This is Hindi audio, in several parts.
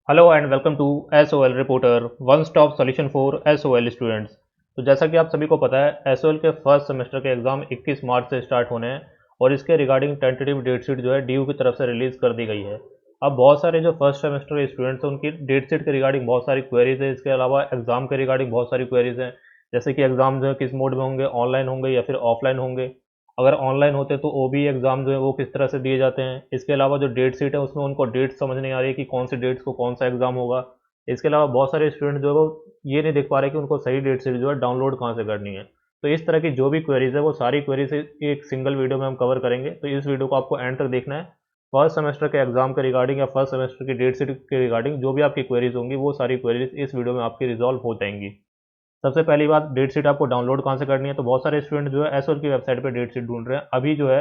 Hello and welcome to SOL reporter, one stop solution for SOL students. तो जैसा कि आप सभी को पता है, SOL के फर्स्ट सेमेस्टर के एग्ज़ाम 21 मार्च से स्टार्ट होने हैं और इसके रिगार्डिंग टेंटेटिव डेट शीट जो है DU की तरफ से रिलीज़ कर दी गई है। अब बहुत सारे जो फर्स्ट सेमेस्टर के स्टूडेंट्स हैं उनकी डेट शीट के रिगार्डिंग बहुत सारी क्वेरीज है। इसके अलावा एग्ज़ाम के रिगार्डिंग बहुत सारी क्वेरीज हैं, जैसे कि एग्ज़ाम जो है किस मोड में होंगे, ऑनलाइन होंगे या फिर ऑफलाइन होंगे। अगर ऑनलाइन होते तो OBE एग्ज़ाम जो है वो किस तरह से दिए जाते हैं। इसके अलावा जो डेट शीट है उसमें उनको डेट समझ नहीं आ रही है कि कौन सी डेट्स को कौन सा एग्ज़ाम होगा। इसके अलावा बहुत सारे स्टूडेंट जो है वो ये नहीं देख पा रहे कि उनको सही डेट शीट जो है डाउनलोड कहाँ से करनी है। तो इस तरह की जो भी क्वेरीज है वो सारी क्वेरीज एक सिंगल वीडियो में हम कवर करेंगे। तो इस वीडियो को आपको एंड तक देखना है। फर्स्ट सेमेस्टर के एग्जाम के रिगार्डिंग या फर्स्ट सेमेस्टर की डेट शीट के रिगार्डिंग जो भी आपकी क्वेरीज होंगी वो सारी क्वेरीज इस वीडियो में आपकी रिजॉल्व हो जाएंगी। सबसे पहली बात, डेट शीट आपको डाउनलोड कहाँ से करनी है। तो बहुत सारे स्टूडेंट जो है एसओल की वेबसाइट पे डेट शीट ढूंढ रहे हैं। अभी जो है,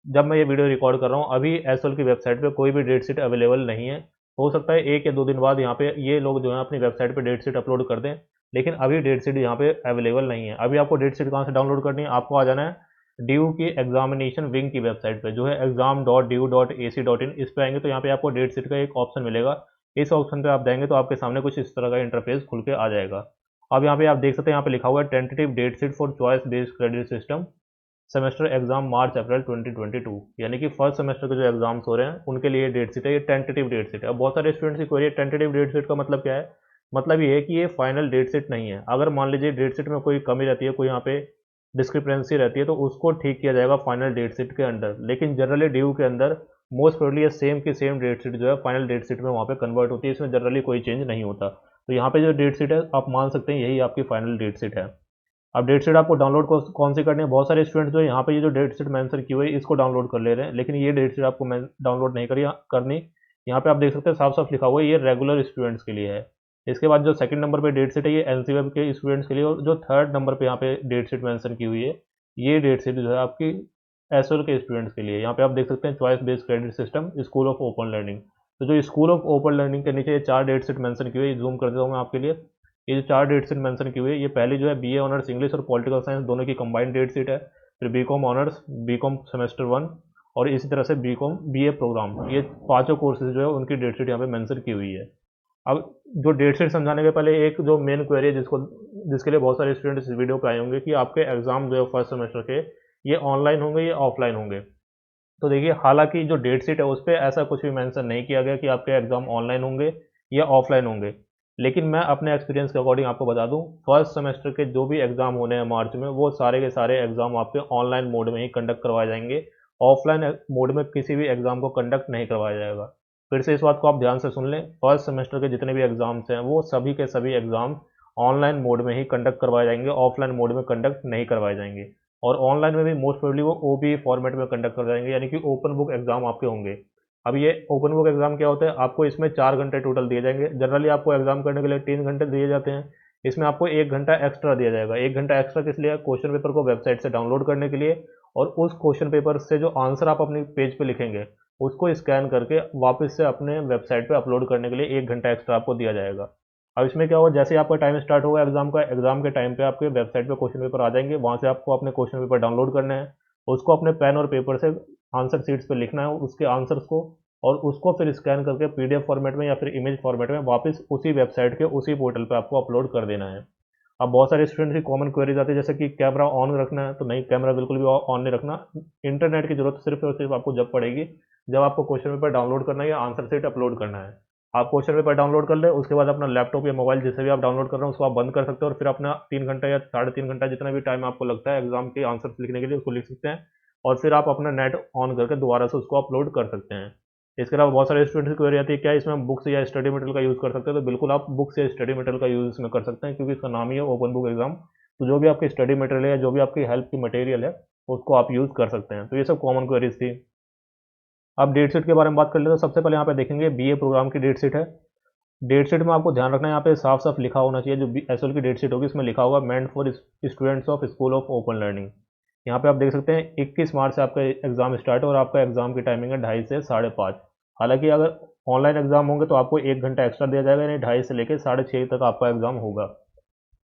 जब मैं ये वीडियो रिकॉर्ड कर रहा हूँ, अभी एसओल की वेबसाइट पे कोई भी डेट शीट अवेलेबल नहीं है। हो सकता है 1 या 2 दिन बाद यहाँ पे ये लोग जो है अपनी वेबसाइट पे डेट शीट अपलोड कर दें, लेकिन अभी डेट शीट यहाँ पे अवेलेबल नहीं है। अभी आपको डेट शीट कहाँ से डाउनलोड करनी है, आपको आ जाना है ड्यू की एग्जामिनेशन विंग की वेबसाइट पे, जो है exam.due.ac.in। इस पे आएंगे तो यहाँ पे आपको डेट शीट का एक ऑप्शन मिलेगा। इस ऑप्शन पे आप जाएंगे तो आपके सामने कुछ इस तरह का इंटरफेस खुल के आ जाएगा। अब यहाँ पे आप देख सकते हैं, यहाँ पे लिखा हुआ है tentative date sheet for choice based credit system semester exam March April 2022। यानी कि फर्स्ट सेमेस्टर के जो एग्जाम्स हो रहे हैं उनके लिए डेट शीट है, ये टेंटेटिव डेट शीट है। अब बहुत सारे स्टूडेंट्स की क्वेरी है टेंटेटिव डेट शीट का मतलब क्या है। मतलब ये है कि ये फाइनल डेट शीट नहीं है। अगर मान लीजिए डेट शीट में कोई कमी रहती है, कोई यहाँ पे डिस्क्रिपेंसी रहती है, तो उसको ठीक किया जाएगा फाइनल डेट शीट के अंदर। लेकिन जनरली ड्यू के अंदर मोस्ट प्रोबेबली ये सेम की सेम डेट शीट जो है फाइनल डेट शीट में वहाँ पे कन्वर्ट होती है। इसमें जनरली कोई चेंज नहीं होता। तो यहाँ पे जो डेट शीट है आप मान सकते हैं यही आपकी फाइनल डेट शीट है। अब डेट शीट आपको डाउनलोड कौन सी करनी है। बहुत सारे स्टूडेंट्स जो है यहाँ पे ये जो डेट शीट मेंशन की हुई है इसको डाउनलोड कर ले रहे हैं, लेकिन ये डेट शीट आपको डाउनलोड नहीं करनी। यहाँ पे आप देख सकते हैं साफ साफ लिखा हुआ है ये रेगुलर स्टूडेंट्स के लिए है। इसके बाद जो सेकंड नंबर पे डेट शीट है ये एनसीवेब के स्टूडेंट्स के लिए, और जो थर्ड नंबर पे यहाँ पे डेट शीट मेंशन की हुई है ये डेट शीट जो है आपकी एसओल के स्टूडेंट्स के लिए। यहाँ पे आप देख सकते हैं choice based credit system school of open learning. तो जो स्कूल ऑफ ओपन लर्निंग के नीचे ये 4 डेट शीट मेंशन की हुई है, जूम कर देता हूँ मैं आपके लिए। ये जो 4 डेट शीट मेंशन की हुई है, ये पहली जो है BA ऑनर्स इंग्लिश और पॉलिटिकल साइंस दोनों की कंबाइंड डेट शीट है। फिर BCom ऑनर्स, BCom सेमेस्टर 1 और इसी तरह से BCom BA प्रोग्राम, ये पांचों कोर्सेज जो है उनकी डेट शीट यहाँ पे मेंशन की हुई है। अब जो डेट शीट समझाने के पहले एक जो मेन क्वेरी है जिसके लिए बहुत सारे स्टूडेंट इस वीडियो पे आए होंगे कि आपके एग्जाम जो है फर्स्ट सेमेस्टर के ये ऑनलाइन होंगे या ऑफलाइन होंगे। तो देखिए, हालांकि जो डेट शीट है उस पर ऐसा कुछ भी मेंशन नहीं किया गया कि आपके एग्जाम ऑनलाइन होंगे या ऑफलाइन होंगे। लेकिन मैं अपने एक्सपीरियंस के अकॉर्डिंग आपको बता दूं, फर्स्ट सेमेस्टर के जो भी एग्जाम होने हैं मार्च में वो सारे के सारे एग्जाम आपके ऑनलाइन मोड में ही कंडक्ट करवाए जाएंगे। ऑफलाइन मोड में किसी भी एग्जाम को कंडक्ट नहीं करवाया जाएगा। फिर से इस बात को आप ध्यान से सुन लें, फर्स्ट सेमेस्टर के जितने भी एग्जाम्स हैं वो सभी के सभी एग्जाम ऑनलाइन मोड में ही कंडक्ट करवाए जाएंगे, ऑफलाइन मोड में कंडक्ट नहीं करवाए जाएंगे। और ऑनलाइन में भी मोस्ट प्रोबेबली वो OBE फॉर्मेट में कंडक्ट कर जाएंगे, यानी कि ओपन बुक एग्जाम आपके होंगे। अब ये ओपन बुक एग्जाम क्या होता है, आपको इसमें 4 घंटे टोटल दिए जाएंगे। जनरली आपको एग्जाम करने के लिए 3 घंटे दिए जाते हैं, इसमें आपको 1 घंटा एक्स्ट्रा दिया जाएगा। 1 घंटा एक्स्ट्रा किस लिए, क्वेश्चन पेपर को वेबसाइट से डाउनलोड करने के लिए, और उस क्वेश्चन पेपर से जो आंसर आप अपनी पेज पे लिखेंगे उसको स्कैन करके वापस से अपने वेबसाइट पे अपलोड करने के लिए 1 घंटा एक्स्ट्रा आपको दिया जाएगा। अब इसमें क्या होगा, जैसे ही आपका टाइम स्टार्ट होगा एग्जाम का, एग्जाम के टाइम पे आपके वेबसाइट पे क्वेश्चन पेपर आ जाएंगे, वहाँ से आपको अपने क्वेश्चन पेपर डाउनलोड करने हैं, उसको अपने पेन और पेपर से आंसर शीट्स पे लिखना है उसके आंसर्स को, और उसको फिर स्कैन करके PDF फॉर्मेट में या फिर इमेज फॉर्मेट में वापस उसी वेबसाइट के उसी पोर्टल पे आपको अपलोड कर देना है। अब बहुत सारे स्टूडेंट्स की कॉमन क्वेरीज आती है जैसे कि कैमरा ऑन रखना है, तो नहीं, कैमरा बिल्कुल भी ऑन नहीं रखना। इंटरनेट की जरूरत सिर्फ और सिर्फ आपको जब पड़ेगी जब आपको क्वेश्चन पेपर डाउनलोड करना है या आंसर शीट अपलोड करना है। आप क्वेश्चन पेपर डाउनलोड कर ले, उसके बाद अपना लैपटॉप या मोबाइल जिससे भी आप डाउनलोड कर रहे हो उसको आप बंद कर सकते हो, और फिर अपना 3 घंटा या 3.5 घंटा जितना भी टाइम आपको लगता है एग्जाम के आंसर लिखने के लिए उसको लिख सकते हैं, और फिर आप अपना नेट ऑन करके दोबारा से उसको अपलोड कर सकते हैं। इसके अलावा बहुत सारे स्टूडेंट्स की क्वेरी आती है क्या इसमें हम बुक्स या स्टडी मटेरियल का यूज़ कर सकते हैं। तो बिल्कुल आप बुक्स या स्टडी मटेरियल का यूज़ इसमें कर सकते हैं, क्योंकि इसका नाम ही है ओपन बुक एग्जाम। तो जो भी आपकी स्टडी मटेरियल है या जो भी आपकी हेल्प की मटेरियल है उसको आप यूज़ कर सकते हैं। तो ये सब कॉमन क्वेरीज थी। अब डेट शीट के बारे में बात कर ले तो सबसे पहले यहाँ पे देखेंगे BA प्रोग्राम की डेट शीट है। डेट शीट में आपको ध्यान रखना है, यहाँ पे साफ साफ लिखा होना चाहिए, जो SOL की डेट शीट होगी इसमें लिखा होगा meant for students of school of open learning. यहाँ पे आप देख सकते हैं 21 मार्च से आपका एग्जाम स्टार्ट है और आपका एग्जाम की टाइमिंग है 2:30 से 5:30। हालांकि अगर ऑनलाइन एग्जाम होंगे तो आपको 1 घंटा एक्स्ट्रा दिया जाएगा, यानी 2:30 से लेकर 6:30 तक आपका एग्जाम होगा।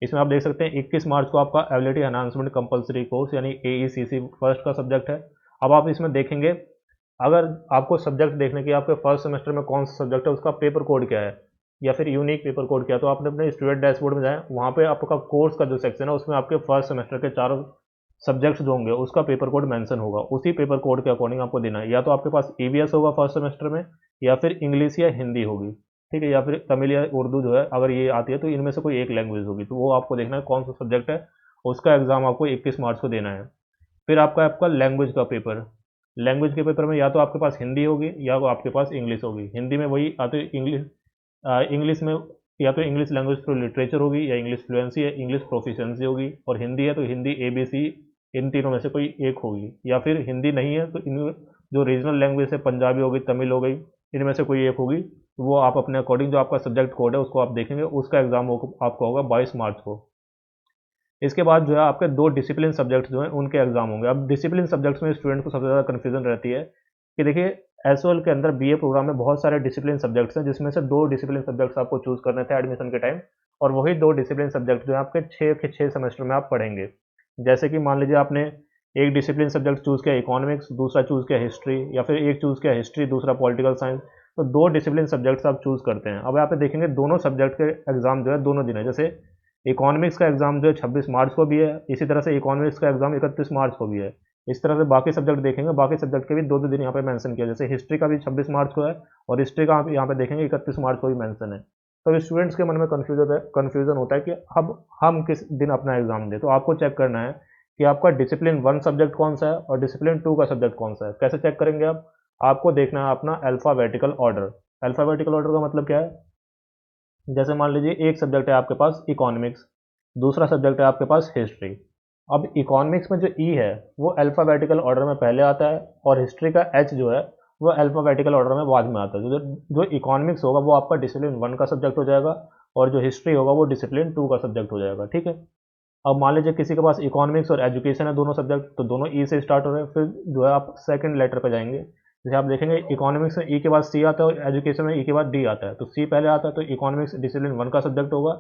इसमें आप देख सकते हैं 21 मार्च को आपका एबिलिटी एनहांसमेंट कंपलसरी कोर्स यानी AECC फर्स्ट का सब्जेक्ट है। अब आप इसमें देखेंगे अगर आपको सब्जेक्ट देखने की आपके फर्स्ट सेमेस्टर में कौन सा सब्जेक्ट है, उसका पेपर कोड क्या है या फिर यूनिक पेपर कोड क्या है, तो आपने अपने स्टूडेंट डैशबोर्ड में जाएं, वहाँ पे आपका कोर्स का जो सेक्शन है उसमें आपके फर्स्ट सेमेस्टर के चारों सब्जेक्ट्स जो होंगे उसका पेपर कोड मेंशन होगा। उसी पेपर कोड के अकॉर्डिंग आपको देना है। या तो आपके पास ईवीएस होगा फर्स्ट सेमेस्टर में, या फिर इंग्लिश या हिंदी होगी, ठीक है, या फिर तमिल या उर्दू जो है अगर ये आती है तो इनमें से कोई एक लैंग्वेज होगी। तो वो आपको देखना है कौन सा सब्जेक्ट है, उसका एग्ज़ाम आपको 21 मार्च को देना है। फिर आपका आपका लैंग्वेज का पेपर, लैंग्वेज के पेपर में या तो आपके पास हिंदी होगी या वो आपके पास इंग्लिश होगी। हिंदी में वही आते इंग्लिश, इंग्लिश में या तो इंग्लिश लैंग्वेज थ्रू लिटरेचर होगी, या इंग्लिश फ्लुएंसी या इंग्लिश प्रोफिशिएंसी होगी, और हिंदी है तो हिंदी एबीसी, इन तीनों में से कोई एक होगी। या फिर हिंदी नहीं है तो इन जो रीजनल लैंग्वेज है, पंजाबी हो गई, तमिल हो गई, इनमें से कोई एक होगी। तो वो आप अपने अकॉर्डिंग जो आपका सब्जेक्ट कोड है उसको आप देखेंगे, उसका एग्जाम आपका होगा 22 मार्च को। इसके बाद जो है आपके दो डिसिप्लिन सब्जेक्ट्स जो हैं उनके एग्जाम होंगे। अब डिसिप्लिन सब्जेक्ट्स में स्टूडेंट को सबसे ज़्यादा कन्फ्यूजन रहती है कि देखिए एसओएल के अंदर बीए प्रोग्राम में बहुत सारे डिसिप्लिन सब्जेक्ट्स हैं, जिसमें से दो डिसिप्लिन सब्जेक्ट्स आपको चूज करने थे एडमिशन के टाइम, और वही दो डिसिप्लिन सब्जेक्ट जो है आपके 6 के 6 सेमेस्टर में आप पढ़ेंगे। जैसे कि मान लीजिए आपने एक डिसिप्लिन सब्जेक्ट चूज किया इकोनॉमिक्स, दूसरा चूज किया हिस्ट्री, या फिर एक चूज किया हिस्ट्री दूसरा पॉलिटिकल साइंस, तो दो डिसिप्लिन सब्जेक्ट्स आप चूज करते हैं। अब यहाँ पे देखेंगे दोनों सब्जेक्ट के एग्जाम जो है दोनों दिन है। जैसे इकोनॉमिक्स का एग्जाम जो है 26 मार्च को भी है, इसी तरह से इकोनॉमिक्स का एग्जाम 31 मार्च को भी है। इस तरह से बाकी सब्जेक्ट देखेंगे, बाकी सब्जेक्ट के भी दो दो दिन यहाँ पे मेंशन किया, जैसे हिस्ट्री का भी 26 मार्च को है, और हिस्ट्री का आप यहाँ पे देखेंगे 31 मार्च को भी मेंशन है। तो स्टूडेंट्स के मन में कन्फ्यूजन होता है कि अब हम किस दिन अपना एग्जाम दें। तो आपको चेक करना है कि आपका डिसिप्लिन 1 सब्जेक्ट कौन सा है और डिसिप्लिन 2 का सब्जेक्ट कौन सा है। कैसे चेक करेंगे आप? आपको देखना है अपना अल्फ़ाबेटिकल ऑर्डर। अल्फ़ाबेटिकल ऑर्डर का मतलब क्या है? जैसे मान लीजिए एक सब्जेक्ट है आपके पास इकोनॉमिक्स, दूसरा सब्जेक्ट है आपके पास हिस्ट्री। अब इकोनॉमिक्स में जो ई है वो अल्फ़ाबेटिकल ऑर्डर में पहले आता है, और हिस्ट्री का एच जो है वो अल्फ़ाबेटिकल ऑर्डर में बाद में आता है। जो इकोनॉमिक्स होगा वो आपका डिसिप्लिन 1 का सब्जेक्ट हो जाएगा, और जो हिस्ट्री होगा वो डिसिप्लिन 2 का सब्जेक्ट हो जाएगा, ठीक है। अब मान लीजिए किसी के पास इकोनॉमिक्स और एजुकेशन है दोनों सब्जेक्ट, तो दोनों ई से स्टार्ट हो रहे हैं। फिर जो है आप सेकंड लेटर पे जाएंगे, जैसे आप देखेंगे इकोनॉमिक्स में ई के बाद सी आता है और एजुकेशन में ई के बाद डी आता है, तो सी पहले आता है तो इकोनॉमिक्स डिसिप्लिन 1 का सब्जेक्ट होगा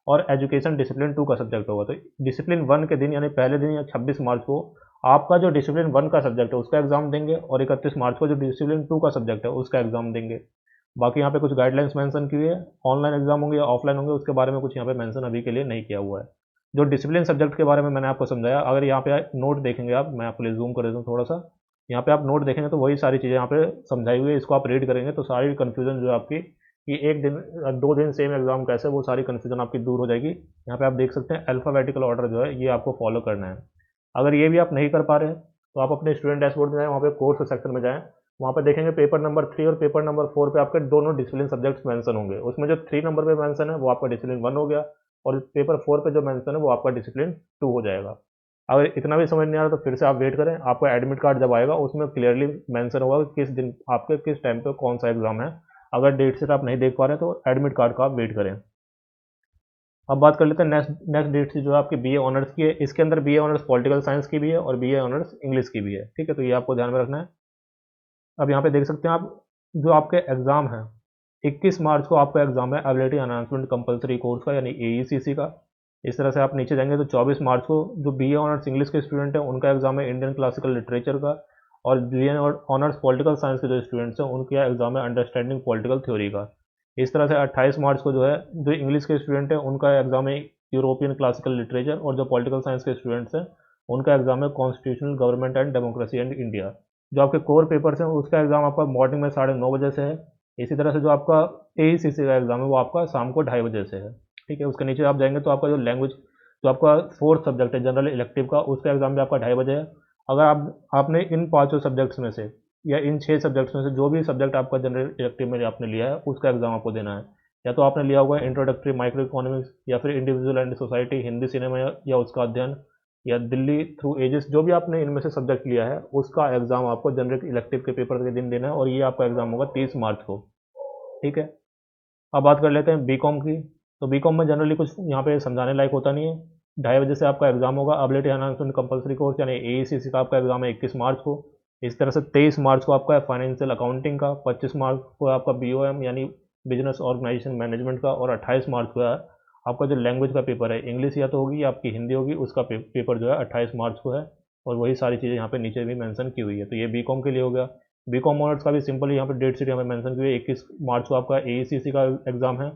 और एजुकेशन डिसिप्लिन 2 का सब्जेक्ट होगा। तो डिसिप्लिन 1 के दिन यानी पहले दिन या 26 मार्च को आपका जो डिसिप्लिन 1 का सब्जेक्ट है उसका एग्जाम देंगे, और 31 मार्च को जो डिसिप्लिन 2 का सब्जेक्ट है उसका एग्जाम देंगे। बाकी यहाँ पे कुछ गाइडलाइंस मेंशन की हुई है, ऑनलाइन एग्जाम होंगे या ऑफलाइन होंगे उसके बारे में कुछ यहाँ पे मेंशन अभी के लिए नहीं किया हुआ है। जो डिसिप्लिन सब्जेक्ट के बारे में मैंने आपको समझाया, अगर यहाँ पे नोट देखेंगे आप, मैं आपके लिए जूम कर देता हूँ थोड़ा सा, यहाँ पे आप नोट देखेंगे तो वही सारी चीज़ें यहाँ पे समझाई हुई है। इसको आप रीड करेंगे तो सारी कन्फ्यूजन जो है आपकी कि एक दिन 2 दिन सेम एग्जाम कैसे, वो सारी कन्फ्यूजन आपकी दूर हो जाएगी। यहाँ पे आप देख सकते हैं अल्फ़ाबेटिकल ऑर्डर जो है ये आपको फॉलो करना है। अगर ये भी आप नहीं कर पा रहे हैं तो आप अपने स्टूडेंट डैशबोर्ड में जाएँ, वहाँ पे कोर्स सेक्शन में जाएँ, वहाँ पे देखेंगे पेपर नंबर 3 और पेपर नंबर 4 पे आपके दोनों डिसिप्लिन सब्जेक्ट्स मेंशन होंगे। उसमें जो 3 नंबर पे मेंशन है वो आपका डिसिप्लिन 1 हो गया, और पेपर 4 पे जो मेंशन है वो आपका डिसिप्लिन 2 हो जाएगा। अगर इतना भी समझ नहीं आ रहा तो फिर से आप वेट करें, आपका एडमिट कार्ड जब आएगा उसमें क्लियरली मेंशन होगा कि किस दिन आपके किस टाइम पे कौन सा एग्जाम है। अगर डेट शीट आप नहीं देख पा रहे तो एडमिट कार्ड का आप वेट करें। अब बात कर लेते हैं नेक्स्ट नेक्स्ट डेट शीट जो है आपकी बीए ऑनर्स की है। इसके अंदर बीए ऑनर्स पॉलिटिकल साइंस की भी है और बीए ऑनर्स इंग्लिश की भी है, ठीक है, तो ये आपको ध्यान में रखना है। अब यहाँ पे देख सकते हैं आप जो आपके एग्ज़ाम है 21 मार्च को आपका एग्ज़ाम है एबिलिटी एनहांसमेंट कंपलसरी कोर्स का, यानी एईसीसी का। इस तरह से आप नीचे जाएंगे तो 24 मार्च को जो बीए ऑनर्स इंग्लिश के स्टूडेंट हैं उनका एग्ज़ाम है इंडियन क्लासिकल लिटरेचर का, और बीए ऑनर्स पॉलिटिकल साइंस के जो स्टूडेंट्स हैं उनका एग्ज़ाम है अंडरस्टैंडिंग पॉलिटिकल थ्योरी का। इस तरह से 28 मार्च को जो है जो इंग्लिश के स्टूडेंट हैं उनका एग्ज़ाम है यूरोपियन क्लासिकल लिटरेचर, और जो पॉलिटिकल साइंस के स्टूडेंट्स हैं उनका एग्ज़ाम है constitutional government and democracy and India. जो आपके कोर पेपर्स हैं उसका एग्ज़ाम आपका मॉर्निंग में 9:30 बजे से है। इसी तरह से जो आपका एईसीसी का एग्ज़ाम है वो आपका शाम को 2:30 बजे से है, ठीक है। उसके नीचे आप जाएंगे तो आपका जो लैंग्वेज जो आपका फोर्थ सब्जेक्ट है जनरल इलेक्टिव का, उसका एग्ज़ाम भी आपका 2:30 बजे है। अगर आपने इन पाँचों सब्जेक्ट्स में से या इन 6 सब्जेक्ट्स में से जो भी सब्जेक्ट आपका जनरल इलेक्टिव में आपने लिया है उसका एग्ज़ाम आपको देना है। या तो आपने लिया होगा इंट्रोडक्टरी माइक्रो इकोनॉमिक्स, या फिर individual and society, Hindi cinema या उसका अध्ययन, या दिल्ली थ्रू एजेस, जो भी आपने इनमें से सब्जेक्ट लिया है उसका एग्ज़ाम आपको जनरल इलेक्टिव के पेपर के दिन देना है, और ये आपका एग्ज़ाम होगा 30 मार्च को, ठीक है। अब बात कर लेते हैं बीकॉम की। तो बीकॉम में जनरली कुछ यहाँ पे समझाने लायक होता नहीं है। 2:30 बजे से आपका एग्ज़ाम होगा एबिलिटी एनहांसमेंट कंपलसरी कोर्स, यानी एईसीसी का आपका एग्ज़ाम है 21 मार्च को। इस तरह से 23 मार्च को आपका है फाइनेंशियल अकाउंटिंग का, 25 मार्च को आपका बीओएम यानी बिजनेस ऑर्गेनाइजेशन मैनेजमेंट का, और 28 मार्च को है आपका जो लैंग्वेज का पेपर है इंग्लिश या तो होगी या आपकी हिंदी होगी, उसका पेपर जो है 28 मार्च को है। और वही सारी चीज़ें यहाँ पे नीचे भी मेंशन की हुई है। तो ये बीकॉम के लिए हो गया। बीकॉम ऑनर्स का भी सिंपल यहाँ पर डेट शीट यहाँ पे मेंशन की हुई है। 21 मार्च को आपका एईसीसी का एग्ज़ाम है,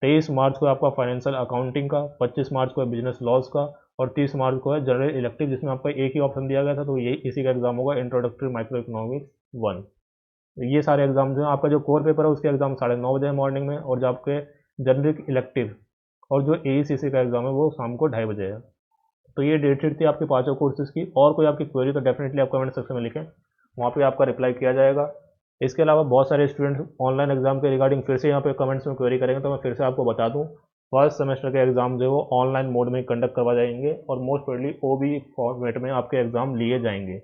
23 मार्च को आपका फाइनेंशियल अकाउंटिंग का, 25 मार्च को है बिजनेस लॉज का, और 30 मार्च को है जनरल इलेक्टिव, जिसमें आपका एक ही ऑप्शन दिया गया था, तो यही इसी का एग्ज़ाम होगा, इंट्रोडक्टरी माइक्रो इकोनॉमिक्स 1। ये सारे एग्जाम जो हैं, आपका जो कोर पेपर है उसके एग्जाम 9:30 बजे मॉर्निंग में, और जो आपके जनरिक इलेक्टिव और जो एईसीसी का एग्ज़ाम है वो शाम को 2:30 बजे है। तो ये डेट शीट थी आपके पांचों कोर्सेज की। और कोई आपकी क्वेरी तो डेफिनेटली आप कमेंट सेक्शन में लिखें, वहाँ पे आपका रिप्लाई किया जाएगा। इसके अलावा बहुत सारे स्टूडेंट्स ऑनलाइन एग्जाम के रिगार्डिंग फिर से यहाँ पे कमेंट्स में क्वेरी करेंगे, तो मैं फिर से आपको बता दूँ, फर्स्ट सेमेस्टर के एग्जाम जो है वो ऑनलाइन मोड में कंडक्ट करवा जाएंगे, और मोस्ट प्रोबेबली ओबी फॉर्मेट में आपके एग्जाम लिए जाएंगे।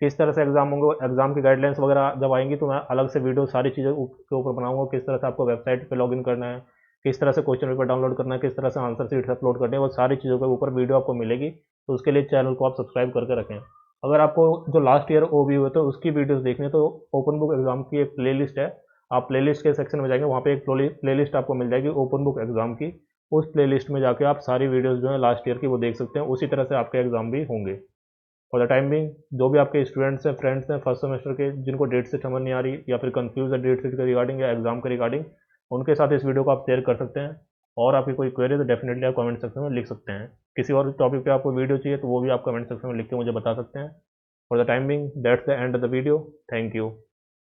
किस तरह से एग्जाम होंगे, एग्जाम की गाइडलाइंस वगैरह जब आएंगी तो मैं अलग से वीडियो सारी चीज़ें के ऊपर बनाऊंगा, किस तरह से आपको वेबसाइट पे लॉगिन करना है, किस तरह से क्वेश्चन पेपर डाउनलोड करना है, किस तरह से आंसर शीट्स अपलोड करने हैं, वो सारी चीज़ों के ऊपर वीडियो आपको मिलेगी। तो उसके लिए चैनल को आप सब्सक्राइब करके रखें। अगर आपको जो लास्ट ईयर ओबी हुए तो उसकी वीडियोस देखनी है, तो ओपन बुक एग्जाम की एक प्लेलिस्ट है, आप प्लेलिस्ट के सेक्शन में जाएंगे, वहाँ पे एक प्लेलिस्ट आपको मिल जाएगी ओपन बुक एग्जाम की। उस प्लेलिस्ट में जाके आप सारी वीडियोस जो है लास्ट ईयर की वो देख सकते हैं, उसी तरह से आपके एग्जाम भी होंगे। फॉर द टाइम बिंग, जो भी आपके स्टूडेंट्स हैं, फ्रेंड्स हैं फर्स्ट सेमेस्टर के, जिनको डेट शीट समझ नहीं आ रही या फिर कंफ्यूज है डेट शीट के रिगार्डिंग या एग्जाम के रिगार्डिंग, उनके साथ इस वीडियो को आप शेयर कर सकते हैं। और आपकी कोई क्वेरी तो डेफिनेटली आप कमेंट सेक्शन में लिख सकते हैं। किसी और टॉपिक पे आपको वीडियो चाहिए तो वो भी आप कमेंट सेक्शन में लिख के मुझे बता सकते हैं। For the time being that's the end of the video. Thank you.